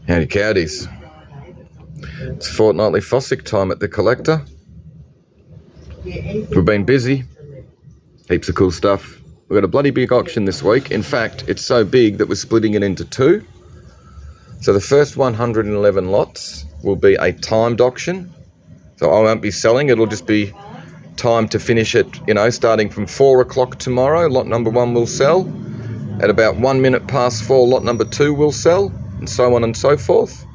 Howdy cowdies. It's Fortnightly Fossick time at the collector. We've been busy. Heaps of cool stuff. We've got a bloody big auction this week. In fact, it's so big that we're splitting it into two. So the first 111 lots will be a timed auction. So I won't be selling, it'll just be timed to finish it, starting from 4 o'clock tomorrow. Lot number 1 will sell. At about 1 minute past 4, lot number 2 will sell, and so on and so forth.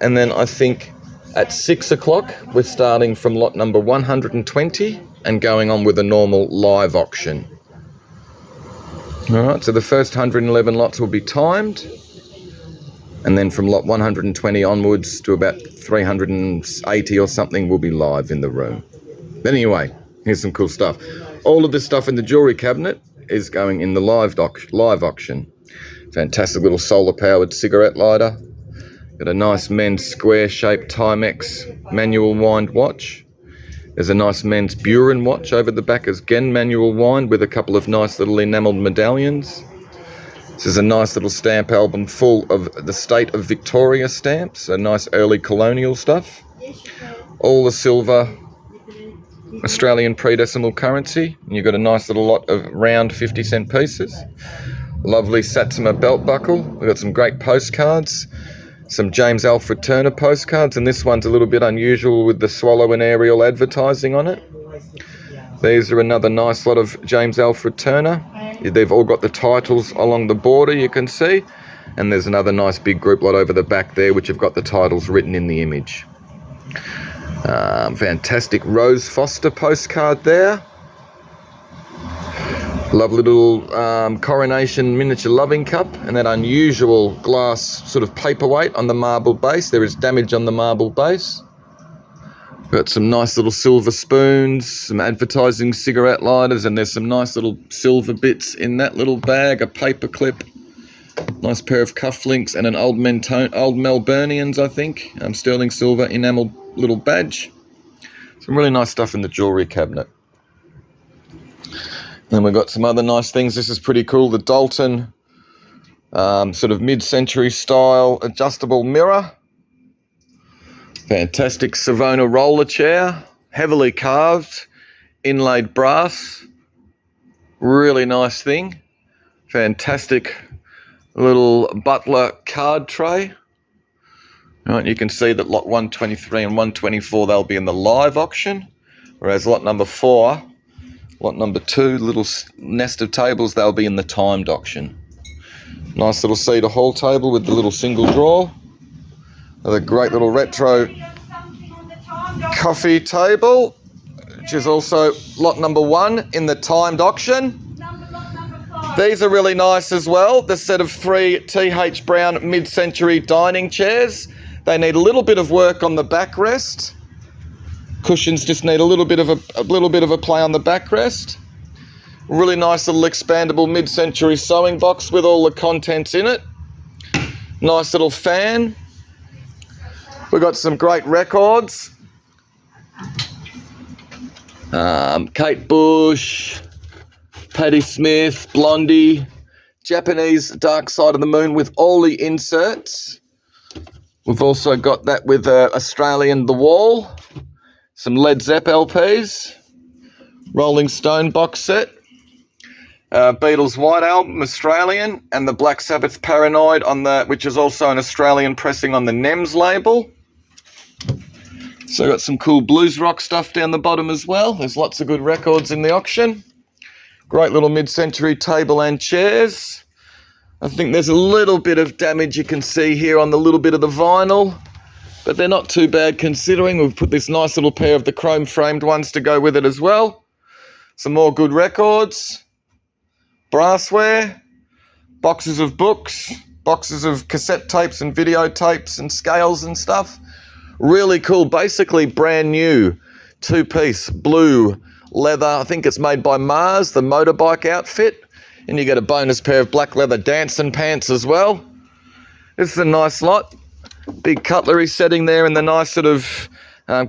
And then I think at 6 o'clock, we're starting from lot number 120 and going on with a normal live auction. All right, so the first 111 lots will be timed. And then from lot 120 onwards to about 380 or something will be live in the room. But anyway, here's some cool stuff. All of this stuff in the jewellery cabinet is going in the live auction. Fantastic little solar-powered cigarette lighter. Got a nice men's square-shaped Timex manual wind watch. There's a nice men's Buren watch over the back as again manual wind with a couple of nice little enamelled medallions. This is a nice little stamp album full of the state of Victoria stamps, so nice early colonial stuff. All the silver Australian pre-decimal currency, and you've got a nice little lot of round 50-cent pieces. Lovely Satsuma belt buckle. We've got some great postcards, some James Alfred Turner postcards, and this one's a little bit unusual with the swallow and Ariel advertising on it. These are another nice lot of James Alfred Turner. They've all got the titles along the border, you can see, and there's another nice big group lot over the back there which have got the titles written in the image. Fantastic Rose Foster postcard there. Lovely little coronation miniature loving cup and that unusual glass sort of paperweight on the marble base. There is damage on the marble base. Got some nice little silver spoons, some advertising cigarette lighters, and there's some nice little silver bits in that little bag, a paper clip, nice pair of cufflinks, and an old Melburnians, I think, sterling silver enamelled little badge. Some really nice stuff in the jewellery cabinet. Then we've got some other nice things. This is pretty cool. The Dalton sort of mid-century style adjustable mirror. Fantastic Savona roller chair. Heavily carved, inlaid brass. Really nice thing. Fantastic little Butler card tray. Right, you can see that lot 123 and 124, they'll be in the live auction, whereas lot number 4, lot number 2, little nest of tables, they'll be in the timed auction. Nice little cedar hall table with the little single drawer. Another great little retro coffee table, which is also lot number 1 in the timed auction. These are really nice as well. The set of 3 T.H. Brown mid-century dining chairs. They need a little bit of work on the backrest. Cushions just need a little bit of a play on the backrest. Really nice little expandable mid-century sewing box with all the contents in it. Nice little fan. We've got some great records. Kate Bush, Patti Smith, Blondie, Japanese Dark Side of the Moon with all the inserts. We've also got that with Australian The Wall, some Led Zepp LPs, Rolling Stone box set, Beatles White Album, Australian, and the Black Sabbath Paranoid, which is also an Australian pressing on the NEMS label. So got some cool blues rock stuff down the bottom as well. There's lots of good records in the auction. Great little mid-century table and chairs. I think there's a little bit of damage you can see here on the little bit of the vinyl, but they're not too bad considering. We've put this nice little pair of the chrome framed ones to go with it as well. Some more good records, brassware, boxes of books, boxes of cassette tapes and videotapes and scales and stuff. Really cool, basically brand new 2-piece blue leather. I think it's made by Mars, the motorbike outfit. And you get a bonus pair of black leather dancing pants as well. This is a nice lot. Big cutlery setting there in the nice sort of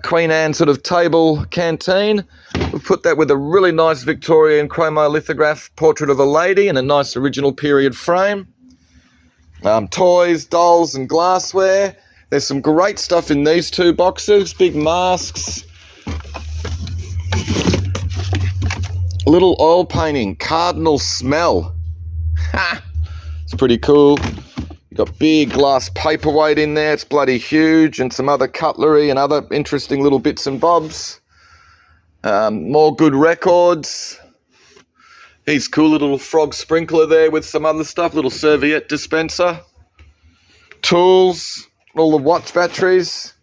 Queen Anne sort of table canteen. We've put that with a really nice Victorian chromolithograph portrait of a lady in a nice original period frame. Toys, dolls and glassware. There's some great stuff in these two boxes. Big masks. Little oil painting, Cardinal Smell. Ha! It's pretty cool. You've got big glass paperweight in there. It's bloody huge. And some other cutlery and other interesting little bits and bobs. More good records. He's cool little frog sprinkler there with some other stuff. Little serviette dispenser. Tools. All the watch batteries.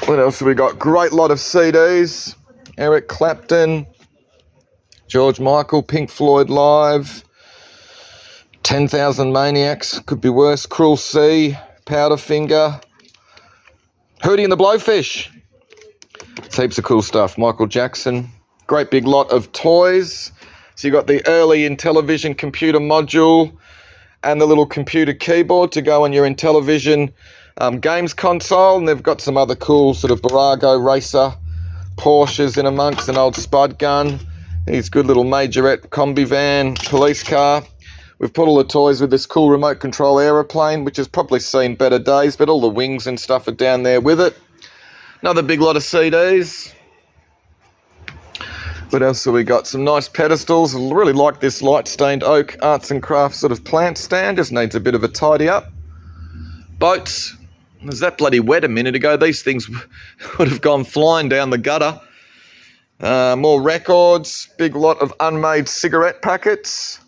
What else have we got? Great lot of CDs. Eric Clapton. George Michael. Pink Floyd Live. 10,000 Maniacs. Could be worse. Cruel Sea. Powderfinger. Hootie and the Blowfish. It's heaps of cool stuff. Michael Jackson. Great big lot of toys. So you got the early Intellivision computer module and the little computer keyboard to go on your Intellivision games console. And they've got some other cool sort of Barago racer Porsches in amongst, an old Spud gun. These good little majorette combi van, police car. We've put all the toys with this cool remote control aeroplane, which has probably seen better days, but all the wings and stuff are down there with it. Another big lot of CDs. What else have we got? Some nice pedestals. I really like this light-stained oak arts and crafts sort of plant stand. Just needs a bit of a tidy up. Boats. It was that bloody wet a minute ago. These things would have gone flying down the gutter. More records. Big lot of unmade cigarette packets.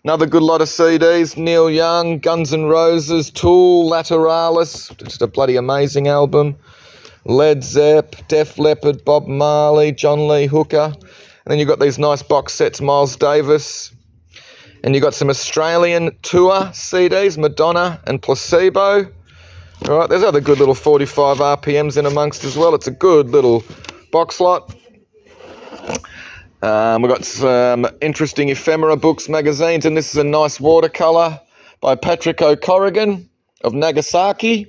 Another good lot of CDs. Neil Young, Guns N' Roses, Tool, Lateralis. Just a bloody amazing album. Led Zepp, Def Leppard, Bob Marley, John Lee Hooker. And then you've got these nice box sets, Miles Davis. And you've got some Australian tour CDs, Madonna and Placebo. All right, there's other good little 45 RPMs in amongst as well. It's a good little box lot. We've got some interesting ephemera books, magazines, and this is a nice watercolour by Patrick O'Corrigan of Nagasaki.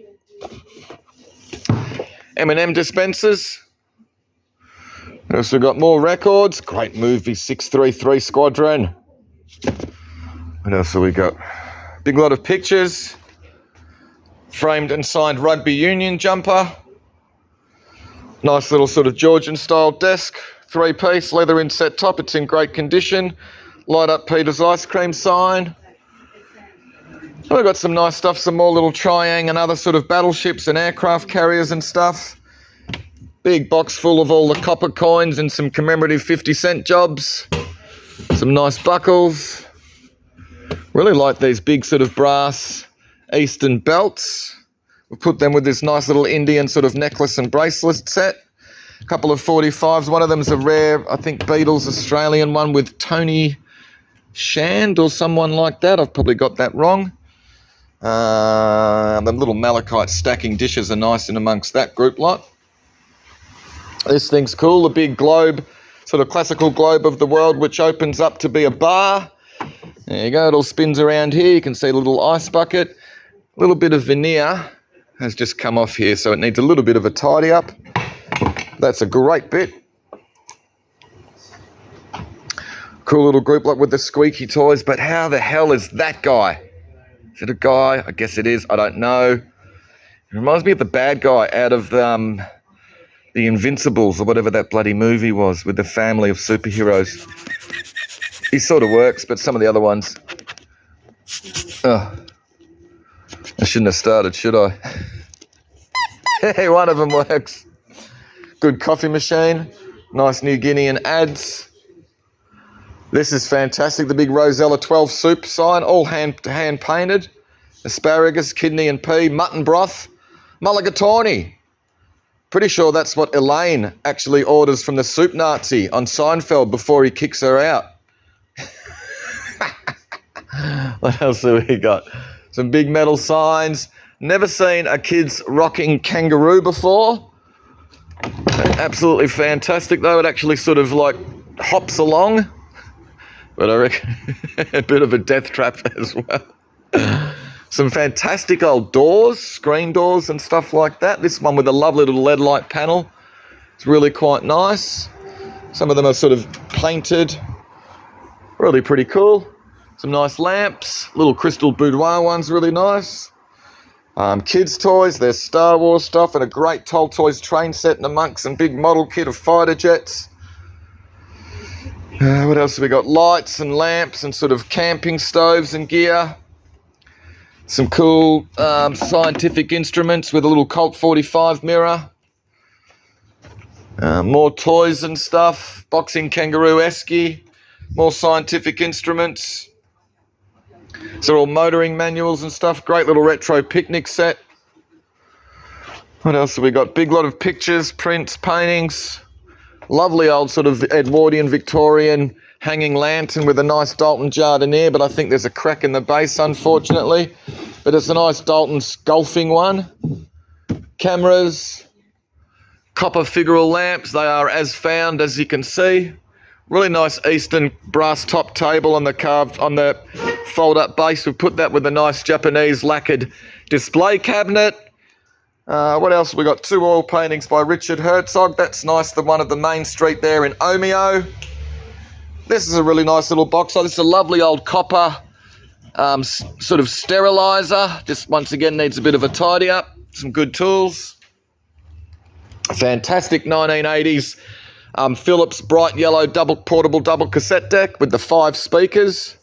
M&M dispensers. So we've got more records. Great movie, 633 Squadron. What else have we got? Big lot of pictures. Framed and signed rugby union jumper. Nice little sort of Georgian style desk. 3-piece, leather inset top. It's in great condition. Light up Peter's ice cream sign. And we've got some nice stuff, some more little Triang and other sort of battleships and aircraft carriers and stuff. Big box full of all the copper coins and some commemorative 50-cent jobs. Some nice buckles. Really like these big sort of brass Eastern belts. We've put them with this nice little Indian sort of necklace and bracelet set. A couple of 45s. One of them's a rare, I think, Beatles Australian one with Tony Shand or someone like that. I've probably got that wrong. The little malachite stacking dishes are nice in amongst that group lot. This thing's cool, the big globe, sort of classical globe of the world, which opens up to be a bar. There you go, it all spins around here. You can see a little ice bucket. A little bit of veneer has just come off here, so it needs a little bit of a tidy up. That's a great bit. Cool little group lot with the squeaky toys, but how the hell is that guy? Is it a guy? I guess it is. I don't know. It reminds me of the bad guy out of the Invincibles or whatever that bloody movie was with the family of superheroes. He sort of works, but some of the other ones... Oh, I shouldn't have started, should I? Hey, one of them works. Good coffee machine. Nice New Guinean ads. This is fantastic. The big Rosella 12 soup sign, all hand painted. Asparagus, kidney and pea, mutton broth, mulligatawny. Pretty sure that's what Elaine actually orders from the soup Nazi on Seinfeld before he kicks her out. What else have we got? Some big metal signs. Never seen a kid's rocking kangaroo before. Absolutely fantastic though. It actually sort of like hops along. But I reckon a bit of a death trap as well. Some fantastic old doors, screen doors and stuff like that. This one with a lovely little LED light panel. It's really quite nice. Some of them are sort of painted. Really pretty cool. Some nice lamps. Little crystal boudoir one's really nice. Kids' toys, there's Star Wars stuff and a great Toll Toys train set and amongst some big model kit of fighter jets. What else have we got? Lights and lamps and sort of camping stoves and gear. Some cool scientific instruments with a little Colt 45 mirror. More toys and stuff. Boxing kangaroo esky. More scientific instruments. These are all motoring manuals and stuff. Great little retro picnic set. What else have we got? Big lot of pictures, prints, paintings. Lovely old sort of Edwardian Victorian hanging lantern with a nice Dalton Jardinier, but I think there's a crack in the base, unfortunately. But it's a nice Dalton's golfing one. Cameras, copper figural lamps. They are as found, as you can see. Really nice Eastern brass top table on the fold-up base. We've put that with a nice Japanese lacquered display cabinet. What else have we got? 2 oil paintings by Richard Herzog. That's nice, the one at the main street there in Omeo. This is a really nice little box. This is a lovely old copper sort of sterilizer. Just once again needs a bit of a tidy up. Some good tools. A fantastic 1980s Philips bright yellow portable double cassette deck with the 5 speakers.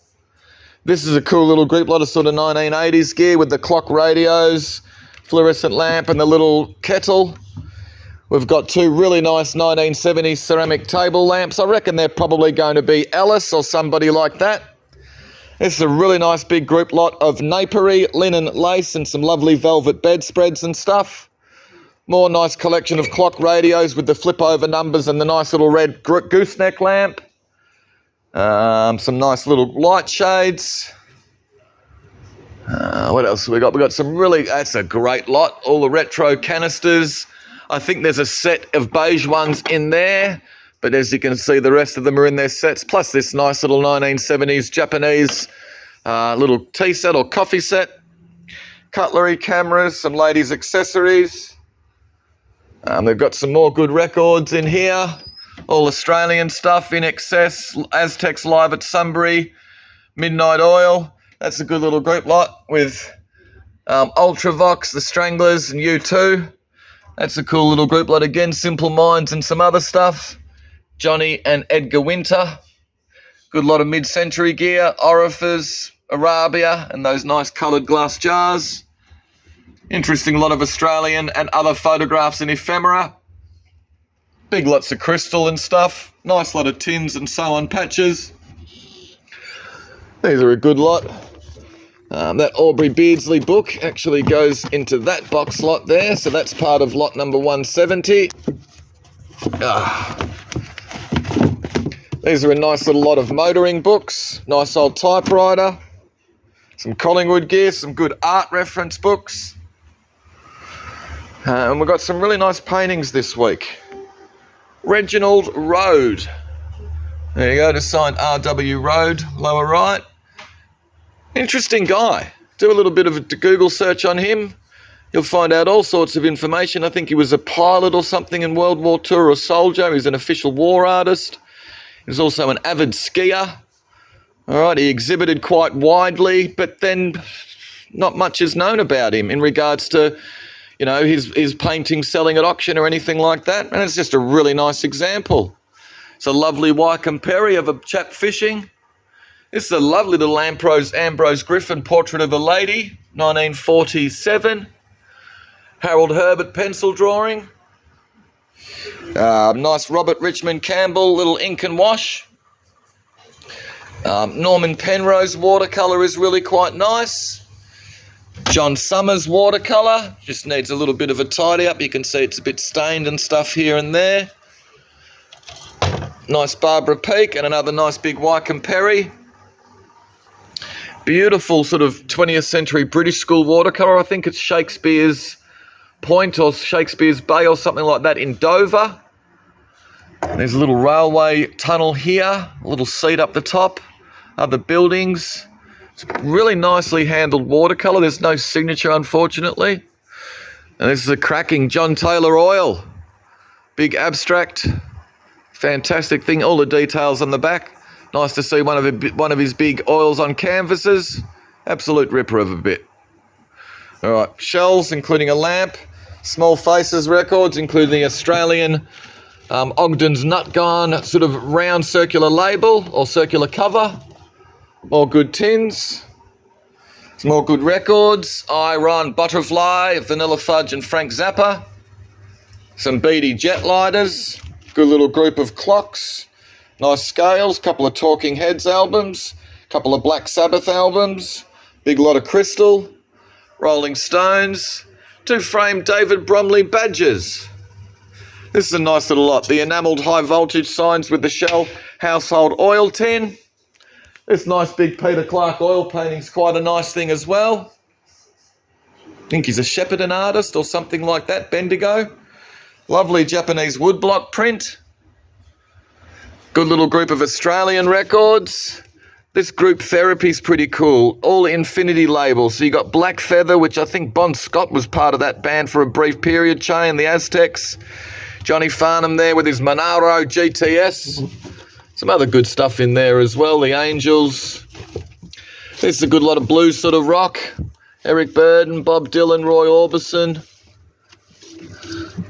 This is a cool little group, lot of sort of 1980s gear with the clock radios, fluorescent lamp and the little kettle. We've got 2 really nice 1970s ceramic table lamps. I reckon they're probably going to be Ellis or somebody like that. This is a really nice big group lot of napery, linen lace and some lovely velvet bedspreads and stuff. More nice collection of clock radios with the flip over numbers and the nice little red gooseneck lamp. Some nice little light shades. What else have we got? We got some really, that's a great lot. All the retro canisters. I think there's a set of beige ones in there, but as you can see, the rest of them are in their sets. Plus this nice little 1970s Japanese little tea set or coffee set. Cutlery, cameras, some ladies' accessories. They've got some more good records in here. All Australian stuff, In Excess, Aztecs Live at Sunbury, Midnight Oil. That's a good little group lot with Ultravox, The Stranglers and U2. That's a cool little group lot again. Simple Minds and some other stuff. Johnny and Edgar Winter. Good lot of mid-century gear. Orifice, Arabia and those nice coloured glass jars. Interesting lot of Australian and other photographs and ephemera. Big lots of crystal and stuff. Nice lot of tins and so on patches. These are a good lot. That Aubrey Beardsley book actually goes into that box lot there. So that's part of lot number 170. These are a nice little lot of motoring books. Nice old typewriter. Some Collingwood gear. Some good art reference books. And we've got some really nice paintings this week. Reginald Road. There you go, just signed R.W. Road, lower right. Interesting guy. Do a little bit of a Google search on him. You'll find out all sorts of information. I think he was a pilot or something in World War II or a soldier. He's an official war artist. He was also an avid skier. All right, he exhibited quite widely, but then not much is known about him in regards to his painting selling at auction or anything like that. And it's just a really nice example. It's a lovely Wycombe Perry of a chap fishing. This is a lovely little Ambrose Griffin portrait of a lady, 1947. Harold Herbert pencil drawing. Nice Robert Richmond Campbell, little ink and wash. Norman Penrose watercolour is really quite nice. John Summers watercolour, just needs a little bit of a tidy up. You can see it's a bit stained and stuff here and there. Nice Barbara Peake and another nice big Wycombe Perry. Beautiful sort of 20th century British school watercolour. I think it's Shakespeare's Point or Shakespeare's Bay or something like that in Dover. There's a little railway tunnel here, a little seat up the top, other buildings. It's really nicely handled watercolour. There's no signature, unfortunately. And this is a cracking John Taylor oil. Big abstract. Fantastic thing. All the details on the back. Nice to see one of his big oils on canvases. Absolute ripper of a bit. All right, shells, including a lamp. Small Faces records, including the Australian Ogden's Nut Gun, sort of round circular label or circular cover. More good tins. Some more good records. Iron Butterfly, Vanilla Fudge and Frank Zappa. Some beady jet lighters. Good little group of clocks. Nice scales. Couple of Talking Heads albums. Couple of Black Sabbath albums. Big lot of Crystal. Rolling Stones. 2 framed David Bromley badges. This is a nice little lot. The enamelled high voltage signs with the Shell household oil tin. This nice big Peter Clark oil painting's quite a nice thing as well. I think he's a Shepparton artist or something like that, Bendigo. Lovely Japanese woodblock print. Good little group of Australian records. This group therapy's pretty cool. All Infinity labels. So you got Black Feather, which I think Bon Scott was part of that band for a brief period, Chain, the Aztecs. Johnny Farnham there with his Monaro GTS. Some other good stuff in there as well. The Angels. This is a good lot of blues sort of rock. Eric Burden, Bob Dylan, Roy Orbison.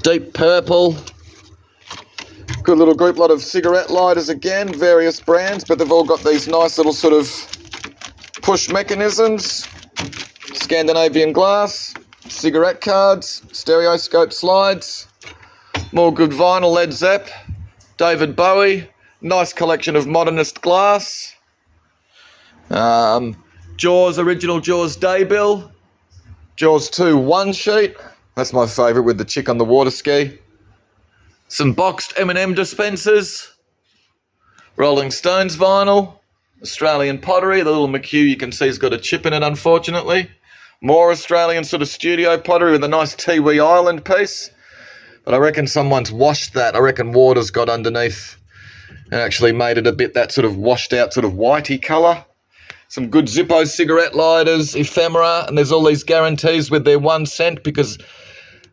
Deep Purple. Good little group, lot of cigarette lighters again, various brands, but they've all got these nice little sort of push mechanisms. Scandinavian glass, cigarette cards, stereoscope slides. More good vinyl, Led Zepp, David Bowie. Nice collection of modernist glass. Jaws, original Jaws daybill. Jaws 2 one sheet. That's my favourite with the chick on the water ski. Some boxed M&M dispensers. Rolling Stones vinyl. Australian pottery. The little McHugh you can see has got a chip in it, unfortunately. More Australian sort of studio pottery with a nice Tiwi Island piece. But I reckon someone's washed that. I reckon water's got underneath and actually made it a bit that sort of washed out sort of whitey colour. Some good Zippo cigarette lighters, ephemera, and there's all these guarantees with their 1 cent because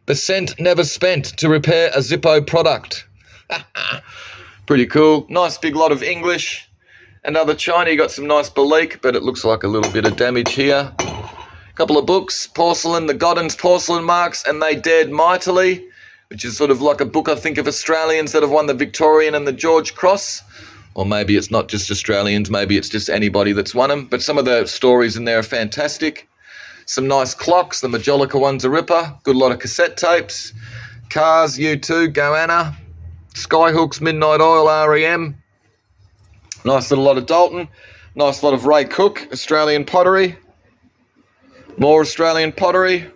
the cent never spent to repair a Zippo product. Pretty cool. Nice big lot of English. Another China, you got some nice Balik, but it looks like a little bit of damage here. Couple of books, Porcelain, the Goddens Porcelain Marks, and They Dared Mightily, which is sort of like a book, I think, of Australians that have won the Victorian and the George Cross. Or maybe it's not just Australians, maybe it's just anybody that's won them. But some of the stories in there are fantastic. Some nice clocks, the Majolica one's a ripper. Good lot of cassette tapes. Cars, U2, Goanna. Skyhooks, Midnight Oil, REM. Nice little lot of Dalton. Nice lot of Ray Cook, Australian pottery. More Australian pottery.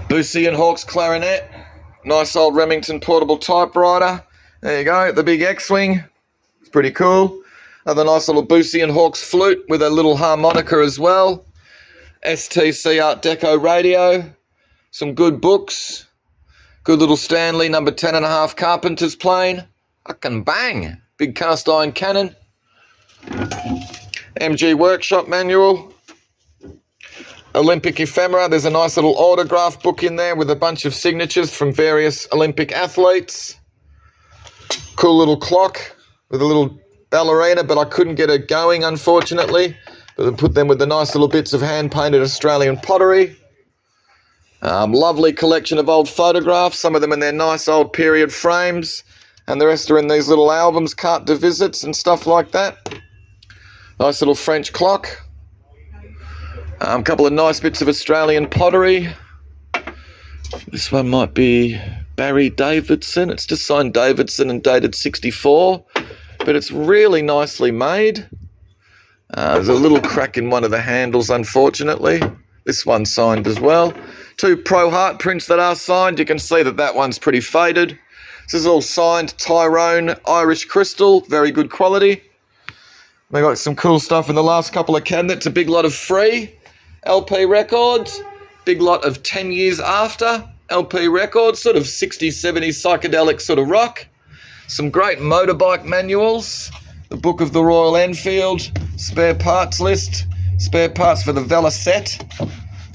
Boosie and Hawkes clarinet. Nice old Remington portable typewriter. There you go, the big X-Wing. It's pretty cool. Another nice little Boosie and Hawkes flute with a little harmonica as well. STC Art Deco radio. Some good books. Good little Stanley number 10.5 Carpenter's plane. I can bang. Big cast iron cannon. MG Workshop manual. Olympic ephemera. There's a nice little autograph book in there with a bunch of signatures from various Olympic athletes. Cool little clock with a little ballerina, but I couldn't get it going, unfortunately. But I put them with the nice little bits of hand-painted Australian pottery. Lovely collection of old photographs, some of them in their nice old period frames, and the rest are in these little albums, carte de visites and stuff like that. Nice little French clock. A couple of nice bits of Australian pottery. This one might be Barry Davidson. It's just signed Davidson and dated 64, but it's really nicely made. There's a little crack in one of the handles, unfortunately. This one's signed as well. 2 Pro Heart prints that are signed. You can see that that one's pretty faded. This is all signed Tyrone Irish Crystal. Very good quality. They got some cool stuff in the last couple of cabinets. A big lot of free LP records. Big lot of 10 years after LP records. Sort of 60s, 70s psychedelic sort of rock. Some great motorbike manuals. The Book of the Royal Enfield. Spare parts list. Spare parts for the Velocette.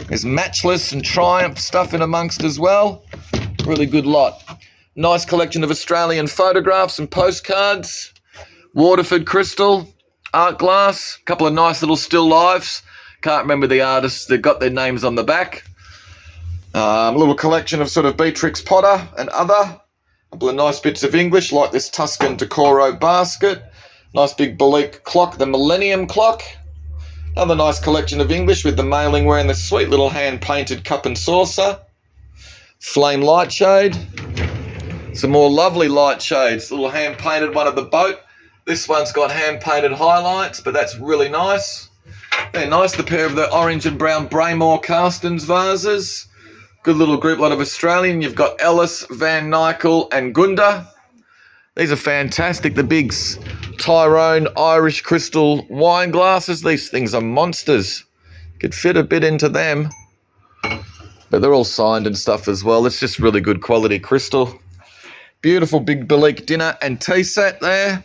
There's Matchless and Triumph stuff in amongst as well. Really good lot. Nice collection of Australian photographs and postcards. Waterford crystal, art glass, a couple of nice little still lifes. Can't remember the artists that got their names on the back. A little collection of sort of Beatrix Potter and other. A couple of nice bits of English, like this Tuscan Decoro basket. Nice big Belique clock, the Millennium clock. Another nice collection of English with the mailing wearing the sweet little hand-painted cup and saucer. Flame light shade. Some more lovely light shades. Little hand-painted one of the boat. This one's got hand-painted highlights, but that's really nice. They're nice, the pair of the orange and brown Braymore Carstens vases. Good little group lot of Australian. You've got Ellis, Van Nykel and Gunda. These are fantastic. The big Tyrone Irish crystal wine glasses. These things are monsters. Could fit a bit into them. But they're all signed and stuff as well. It's just really good quality crystal. Beautiful big Belique dinner and tea set there.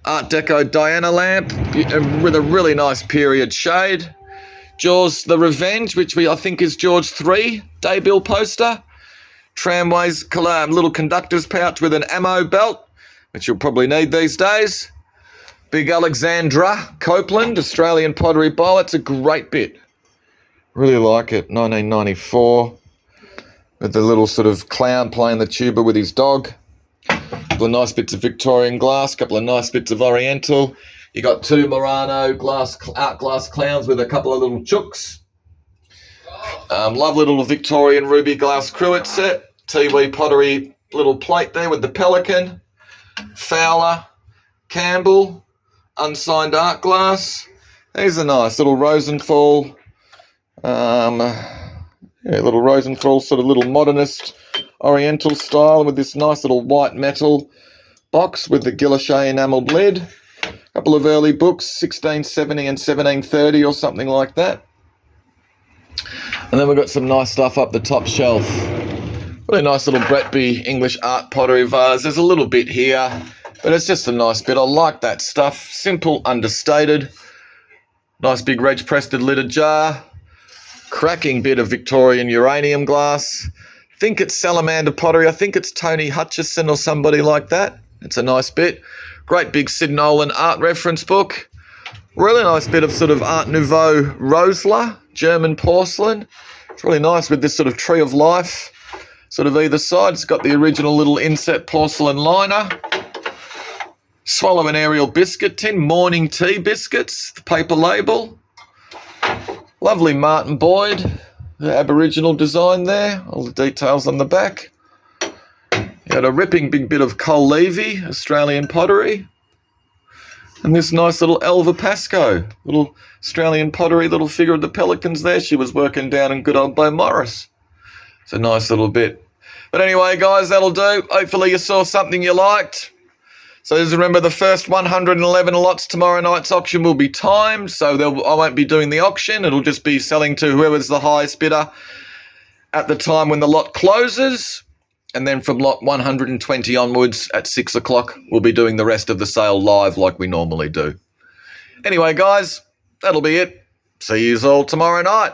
Art Deco Diana lamp with a really nice period shade. Jaws the Revenge, which I think is George 3 debut poster. Tramways little conductor's pouch with an ammo belt, which you'll probably need these days. Big Alexandra Copeland Australian Pottery Bowl. It's a great bit. Really like it. 1994. With the little sort of clown playing the tuba with his dog. Couple of nice bits of Victorian glass, couple of nice bits of Oriental. You got two Murano art glass clowns with a couple of little chooks. Lovely little Victorian ruby glass cruet set. Tiwi pottery little plate there with the pelican. Fowler, Campbell, unsigned art glass. These are nice little Rosenthal. Little Rosenthal, sort of little modernist Oriental style with this nice little white metal box with the guilloche enamelled lid. A couple of early books, 1670 and 1730 or something like that. And then we've got some nice stuff up the top shelf. Really nice little Bretby English art pottery vase. There's a little bit here, but it's just a nice bit. I like that stuff. Simple, understated. Nice big Reg Preston lidded jar. Cracking bit of Victorian uranium glass. Think it's Salamander pottery. I think it's Tony Hutchison or somebody like that. It's a nice bit. Great big Sid Nolan art reference book. Really nice bit of sort of Art Nouveau Rosler, German porcelain. It's really nice with this sort of tree of life. Sort of either side. It's got the original little inset porcelain liner. Swallow and Ariel biscuit tin. Morning tea biscuits. The paper label. Lovely Martin Boyd, the Aboriginal design there, all the details on the back. You had a ripping big bit of Cole Levy, Australian pottery. And this nice little Elva Pascoe, little Australian pottery, little figure of the Pelicans there. She was working down in good old Beaumaris. It's a nice little bit. But anyway, guys, that'll do. Hopefully you saw something you liked. So just remember, the first 111 lots tomorrow night's auction will be timed, so I won't be doing the auction. It'll just be selling to whoever's the highest bidder at the time when the lot closes. And then from lot 120 onwards at 6 o'clock, we'll be doing the rest of the sale live like we normally do. Anyway, guys, that'll be it. See you all tomorrow night.